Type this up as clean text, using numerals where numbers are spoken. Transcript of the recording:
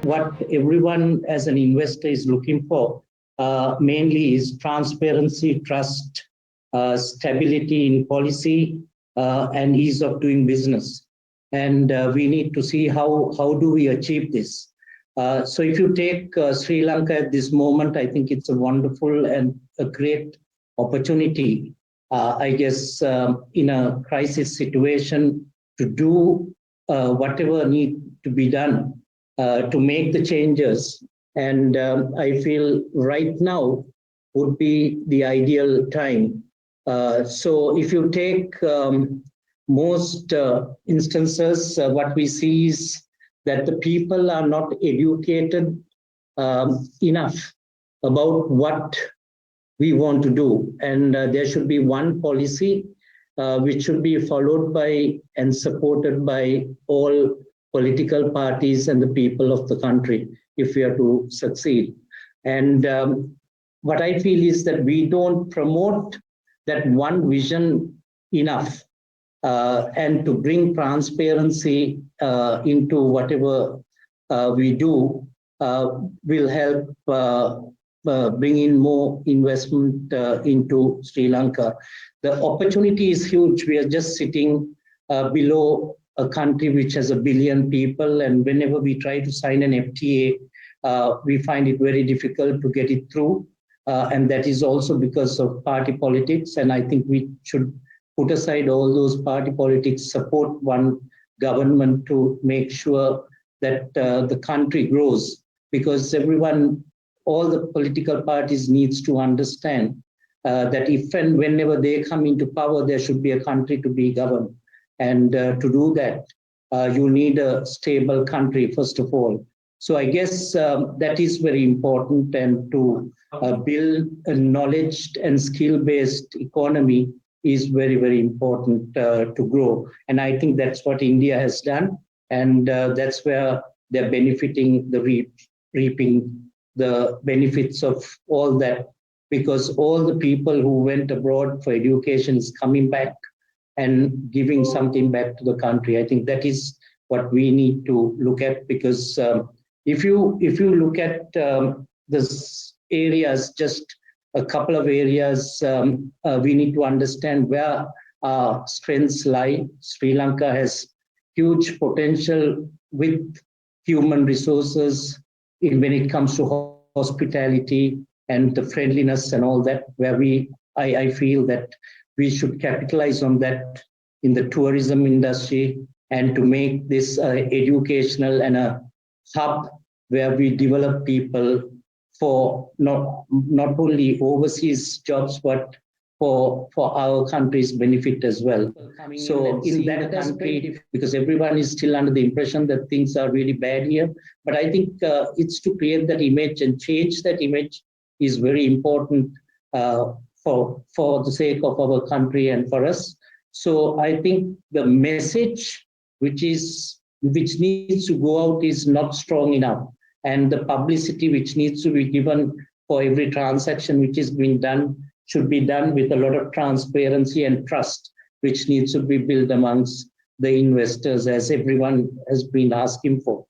What everyone as an investor is looking for mainly is transparency, trust, stability in policy, and ease of doing business. And we need to see how do we achieve this. So if you take Sri Lanka at this moment, I think it's a wonderful and a great opportunity, I guess, in a crisis situation to do whatever need to be done to make the changes. And I feel right now would be the ideal time. So if you take most instances, what we see is that the people are not educated enough about what we want to do. And there should be one policy which should be followed by and supported by all political parties and the people of the country if we are to succeed. And what I feel is that we don't promote that one vision enough, and to bring transparency into whatever we do will help bring in more investment into Sri Lanka. The opportunity is huge. We are just sitting below a country which has 1 billion people, and whenever we try to sign an FTA, we find it very difficult to get it through. And that is also because of party politics. And I think we should put aside all those party politics, support one government to make sure that the country grows, because everyone, all the political parties needs to understand that if and whenever they come into power, there should be a country to be governed. And to do that, you need a stable country, first of all. So I guess that is very important, and to build a knowledge and skill-based economy is very, very important to grow. And I think that's what India has done. And that's where they're benefiting, reaping the benefits of all that, because all the people who went abroad for education is coming back and giving something back to the country. I think that is what we need to look at, because if you look at this areas, just a couple of areas, we need to understand where our strengths lie. Sri Lanka has huge potential with human resources when it comes to hospitality and the friendliness and all that, where I feel that we should capitalize on that in the tourism industry, and to make this educational and a hub where we develop people for not only overseas jobs, but for our country's benefit as well. So in that country, because everyone is still under the impression that things are really bad here, but I think it's to create that image and change that image is very important for the sake of our country and for us. So I think the message which needs to go out is not strong enough, and the publicity which needs to be given for every transaction which is being done should be done with a lot of transparency and trust, which needs to be built amongst the investors, as everyone has been asking for.